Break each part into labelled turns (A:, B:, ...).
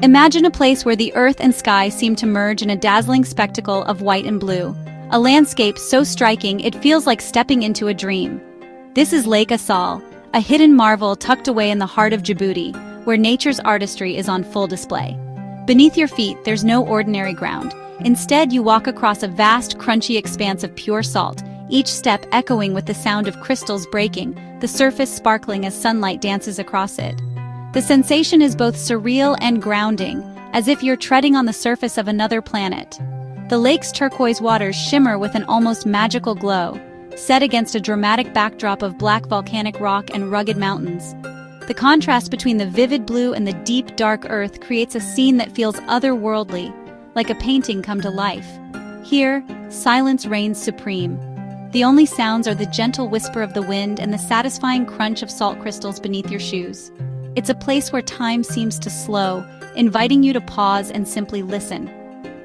A: Imagine a place where the earth and sky seem to merge in a dazzling spectacle of white and blue, a landscape so striking it feels like stepping into a dream. This is Lake Assal, a hidden marvel tucked away in the heart of Djibouti, where nature's artistry is on full display. Beneath your feet, there's no ordinary ground. Instead, you walk across a vast, crunchy expanse of pure salt, each step echoing with the sound of crystals breaking, the surface sparkling as sunlight dances across it. The sensation is both surreal and grounding, as if you're treading on the surface of another planet. The lake's turquoise waters shimmer with an almost magical glow, set against a dramatic backdrop of black volcanic rock and rugged mountains. The contrast between the vivid blue and the deep, dark earth creates a scene that feels otherworldly, like a painting come to life. Here, silence reigns supreme. The only sounds are the gentle whisper of the wind and the satisfying crunch of salt crystals beneath your shoes. It's a place where time seems to slow, inviting you to pause and simply listen.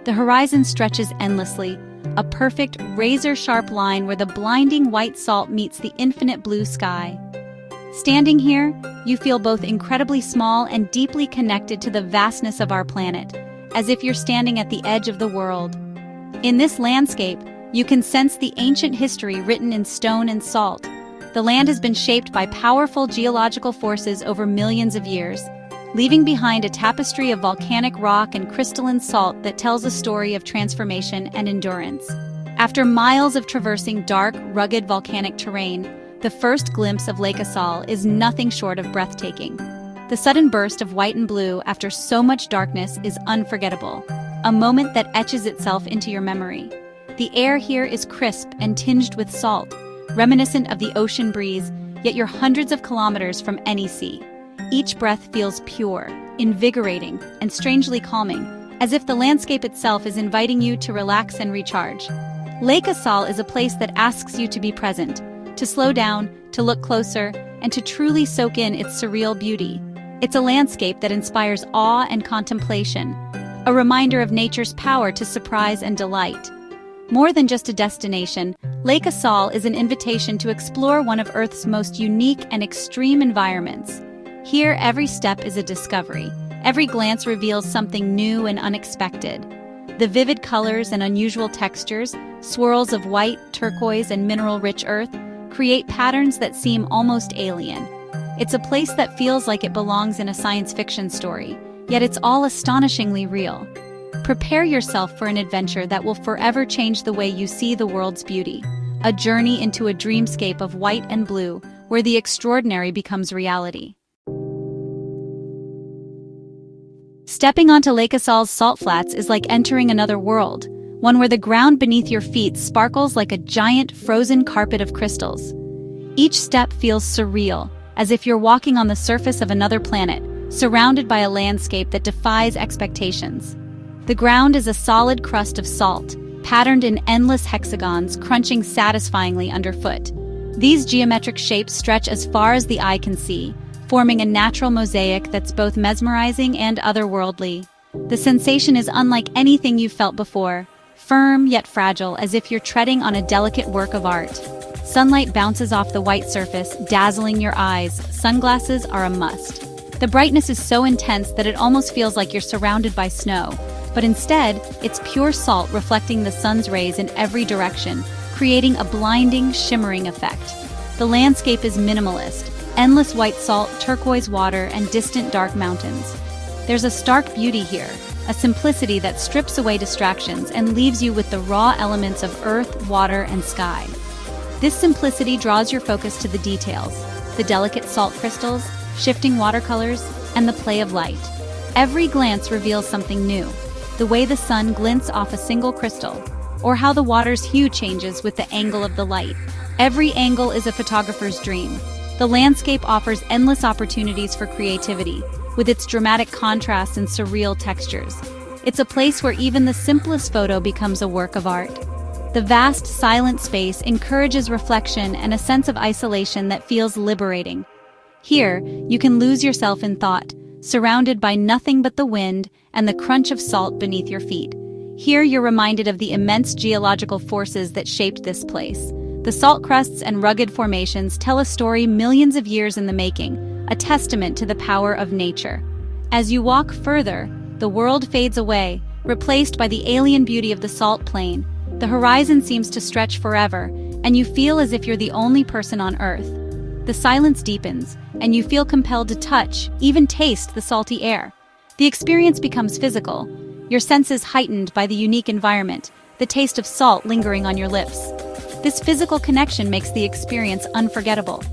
A: The horizon stretches endlessly, a perfect, razor-sharp line where the blinding white salt meets the infinite blue sky. Standing here, you feel both incredibly small and deeply connected to the vastness of our planet, as if you're standing at the edge of the world. In this landscape, you can sense the ancient history written in stone and salt. The land has been shaped by powerful geological forces over millions of years, leaving behind a tapestry of volcanic rock and crystalline salt that tells a story of transformation and endurance. After miles of traversing dark, rugged volcanic terrain, the first glimpse of Lake Assal is nothing short of breathtaking. The sudden burst of white and blue after so much darkness is unforgettable, a moment that etches itself into your memory. The air here is crisp and tinged with salt, reminiscent of the ocean breeze, yet you're hundreds of kilometers from any sea. Each breath feels pure, invigorating, and strangely calming, as if the landscape itself is inviting you to relax and recharge. Lake Assal is a place that asks you to be present, to slow down, to look closer, and to truly soak in its surreal beauty. It's a landscape that inspires awe and contemplation, a reminder of nature's power to surprise and delight. More than just a destination, Lake Assal is an invitation to explore one of Earth's most unique and extreme environments. Here, every step is a discovery. Every glance reveals something new and unexpected. The vivid colors and unusual textures, swirls of white, turquoise, and mineral-rich earth, create patterns that seem almost alien. It's a place that feels like it belongs in a science fiction story, yet it's all astonishingly real. Prepare yourself for an adventure that will forever change the way you see the world's beauty, a journey into a dreamscape of white and blue, where the extraordinary becomes reality. Stepping onto Lake Assal's salt flats is like entering another world, one where the ground beneath your feet sparkles like a giant frozen carpet of crystals. Each step feels surreal, as if you're walking on the surface of another planet, surrounded by a landscape that defies expectations. The ground is a solid crust of salt, patterned in endless hexagons, crunching satisfyingly underfoot. These geometric shapes stretch as far as the eye can see, forming a natural mosaic that's both mesmerizing and otherworldly. The sensation is unlike anything you've felt before, firm yet fragile, as if you're treading on a delicate work of art. Sunlight bounces off the white surface, dazzling your eyes. Sunglasses are a must. The brightness is so intense that it almost feels like you're surrounded by snow, but instead, it's pure salt reflecting the sun's rays in every direction, creating a blinding, shimmering effect. The landscape is minimalist, endless white salt, turquoise water, and distant dark mountains. There's a stark beauty here, a simplicity that strips away distractions and leaves you with the raw elements of earth, water, and sky. This simplicity draws your focus to the details, the delicate salt crystals, shifting watercolors, and the play of light. Every glance reveals something new, the way the sun glints off a single crystal, or how the water's hue changes with the angle of the light. Every angle is a photographer's dream. The landscape offers endless opportunities for creativity, with its dramatic contrasts and surreal textures. It's a place where even the simplest photo becomes a work of art. The vast, silent space encourages reflection and a sense of isolation that feels liberating. Here, you can lose yourself in thought, surrounded by nothing but the wind and the crunch of salt beneath your feet. Here you're reminded of the immense geological forces that shaped this place. The salt crusts and rugged formations tell a story millions of years in the making, a testament to the power of nature. As you walk further, the world fades away, replaced by the alien beauty of the salt plain. The horizon seems to stretch forever, and you feel as if you're the only person on Earth. The silence deepens, and you feel compelled to touch, even taste the salty air. The experience becomes physical, your senses heightened by the unique environment, the taste of salt lingering on your lips. This physical connection makes the experience unforgettable.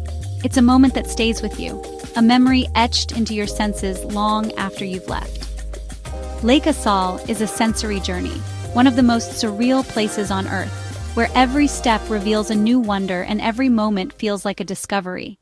A: It's a moment that stays with you, a memory etched into your senses long after you've left. Lake Assal is a sensory journey, one of the most surreal places on Earth, where every step reveals a new wonder and every moment feels like a discovery.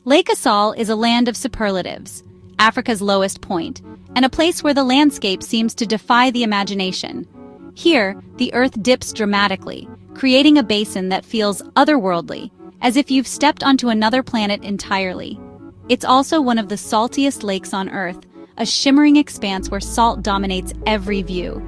A: Lake Assal is a land of superlatives, Africa's lowest point, and a place where the landscape seems to defy the imagination. Here, the Earth dips dramatically, creating a basin that feels otherworldly, as if you've stepped onto another planet entirely. It's also one of the saltiest lakes on Earth, a shimmering expanse where salt dominates every view.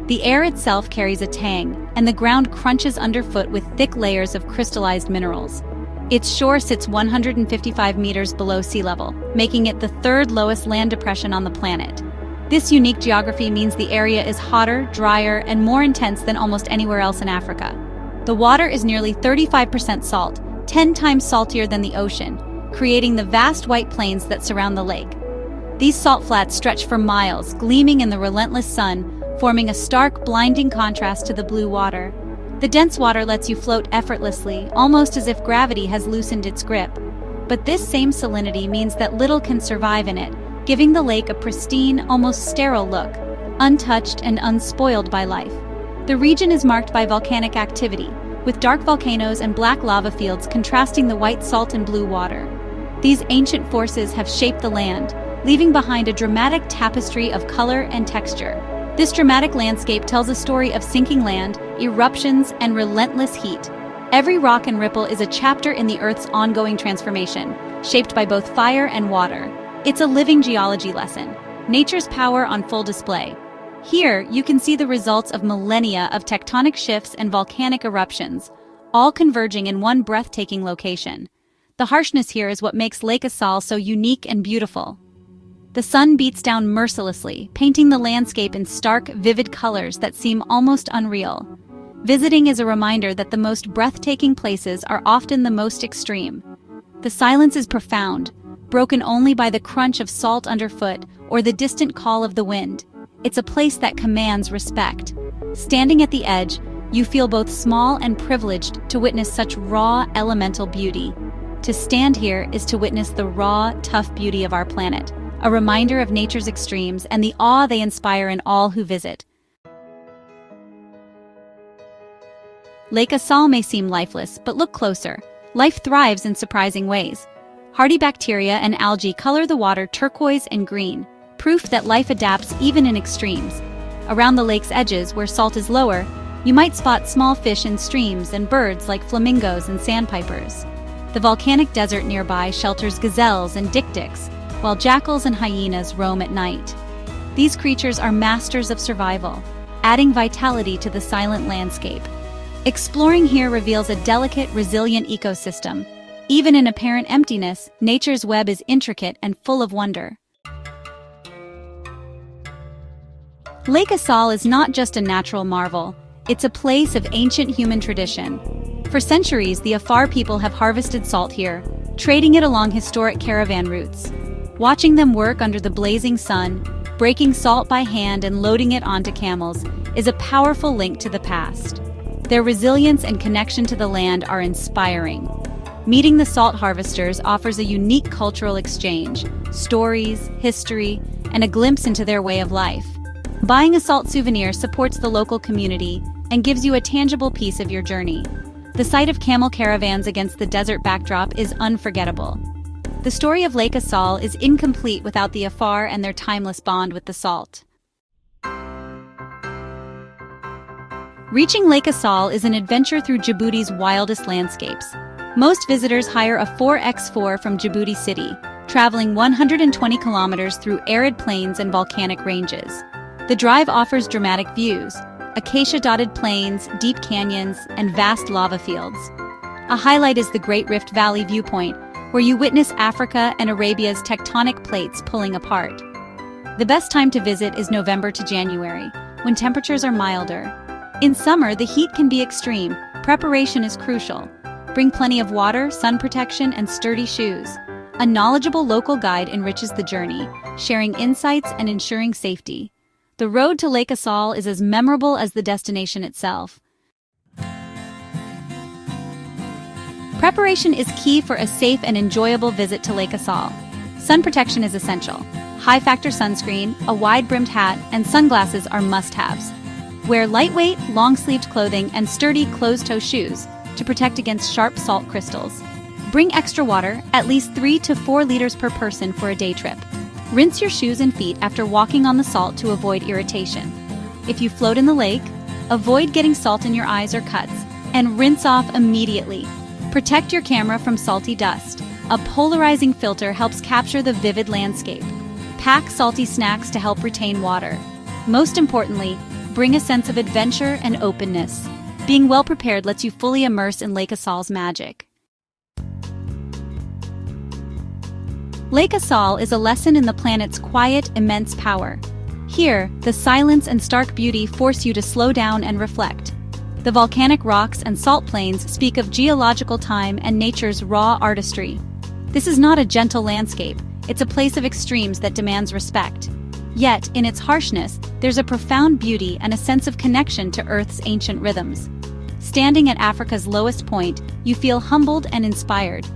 A: The air itself carries a tang, and the ground crunches underfoot with thick layers of crystallized minerals. Its shore sits 155 meters below sea level, making it the third lowest land depression on the planet. This unique geography means the area is hotter, drier, and more intense than almost anywhere else in Africa. The water is nearly 35% salt, 10 times saltier than the ocean, creating the vast white plains that surround the lake. These salt flats stretch for miles, gleaming in the relentless sun, forming a stark, blinding contrast to the blue water. The dense water lets you float effortlessly, almost as if gravity has loosened its grip. But this same salinity means that little can survive in it, giving the lake a pristine, almost sterile look, untouched and unspoiled by life. The region is marked by volcanic activity, with dark volcanoes and black lava fields contrasting the white salt and blue water. These ancient forces have shaped the land, leaving behind a dramatic tapestry of color and texture. This dramatic landscape tells a story of sinking land, eruptions, and relentless heat. Every rock and ripple is a chapter in the Earth's ongoing transformation, shaped by both fire and water. It's a living geology lesson, nature's power on full display. Here, you can see the results of millennia of tectonic shifts and volcanic eruptions, all converging in one breathtaking location. The harshness here is what makes Lake Assal so unique and beautiful. The sun beats down mercilessly, painting the landscape in stark, vivid colors that seem almost unreal. Visiting is a reminder that the most breathtaking places are often the most extreme. The silence is profound, broken only by the crunch of salt underfoot or the distant call of the wind. It's a place that commands respect. Standing at the edge, you feel both small and privileged to witness such raw, elemental beauty. To stand here is to witness the raw, tough beauty of our planet, a reminder of nature's extremes and the awe they inspire in all who visit. Lake Assal may seem lifeless, but look closer. Life thrives in surprising ways. Hardy bacteria and algae color the water turquoise and green, proof that life adapts even in extremes. Around the lake's edges, where salt is lower, you might spot small fish in streams and birds like flamingos and sandpipers. The volcanic desert nearby shelters gazelles and dik-diks, while jackals and hyenas roam at night. These creatures are masters of survival, adding vitality to the silent landscape. Exploring here reveals a delicate, resilient ecosystem. Even in apparent emptiness, nature's web is intricate and full of wonder. Lake Assal is not just a natural marvel, it's a place of ancient human tradition. For centuries, the Afar people have harvested salt here, trading it along historic caravan routes. Watching them work under the blazing sun, breaking salt by hand and loading it onto camels, is a powerful link to the past. Their resilience and connection to the land are inspiring. Meeting the salt harvesters offers a unique cultural exchange, stories, history, and a glimpse into their way of life. Buying a salt souvenir supports the local community and gives you a tangible piece of your journey. The sight of camel caravans against the desert backdrop is unforgettable. The story of Lake Assal is incomplete without the Afar and their timeless bond with the salt. Reaching Lake Assal is an adventure through Djibouti's wildest landscapes. Most visitors hire a 4x4 from Djibouti City, traveling 120 kilometers through arid plains and volcanic ranges. The drive offers dramatic views, acacia-dotted plains, deep canyons, and vast lava fields. A highlight is the Great Rift Valley viewpoint, where you witness Africa and Arabia's tectonic plates pulling apart. The best time to visit is November to January, when temperatures are milder. In summer, the heat can be extreme. Preparation is crucial. Bring plenty of water, sun protection, and sturdy shoes. A knowledgeable local guide enriches the journey, sharing insights and ensuring safety. The road to Lake Assal is as memorable as the destination itself. Preparation is key for a safe and enjoyable visit to Lake Assal. Sun protection is essential. High-factor sunscreen, a wide-brimmed hat, and sunglasses are must-haves. Wear lightweight, long-sleeved clothing and sturdy closed-toe shoes to protect against sharp salt crystals. Bring extra water, at least 3 to 4 liters per person for a day trip. Rinse your shoes and feet after walking on the salt to avoid irritation. If you float in the lake, avoid getting salt in your eyes or cuts, and rinse off immediately. Protect your camera from salty dust. A polarizing filter helps capture the vivid landscape. Pack salty snacks to help retain water. Most importantly, bring a sense of adventure and openness. Being well prepared lets you fully immerse in Lake Assal's magic. Lake Assal is a lesson in the planet's quiet, immense power. Here, the silence and stark beauty force you to slow down and reflect. The volcanic rocks and salt plains speak of geological time and nature's raw artistry. This is not a gentle landscape, it's a place of extremes that demands respect. Yet, in its harshness, there's a profound beauty and a sense of connection to Earth's ancient rhythms. Standing at Africa's lowest point, you feel humbled and inspired.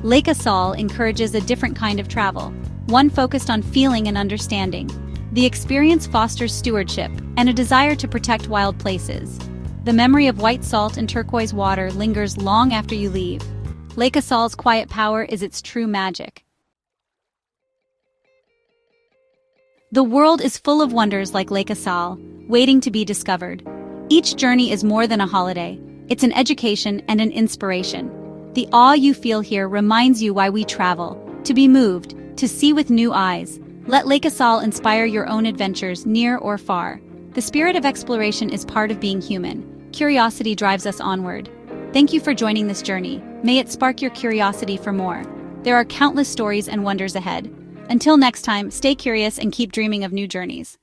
A: Lake Assal encourages a different kind of travel, one focused on feeling and understanding. The experience fosters stewardship and a desire to protect wild places. The memory of white salt and turquoise water lingers long after you leave. Lake Assal's quiet power is its true magic. The world is full of wonders like Lake Assal, waiting to be discovered. Each journey is more than a holiday. It's an education and an inspiration. The awe you feel here reminds you why we travel, to be moved, to see with new eyes. Let Lake Assal inspire your own adventures near or far. The spirit of exploration is part of being human. Curiosity drives us onward. Thank you for joining this journey. May it spark your curiosity for more. There are countless stories and wonders ahead. Until next time, stay curious and keep dreaming of new journeys.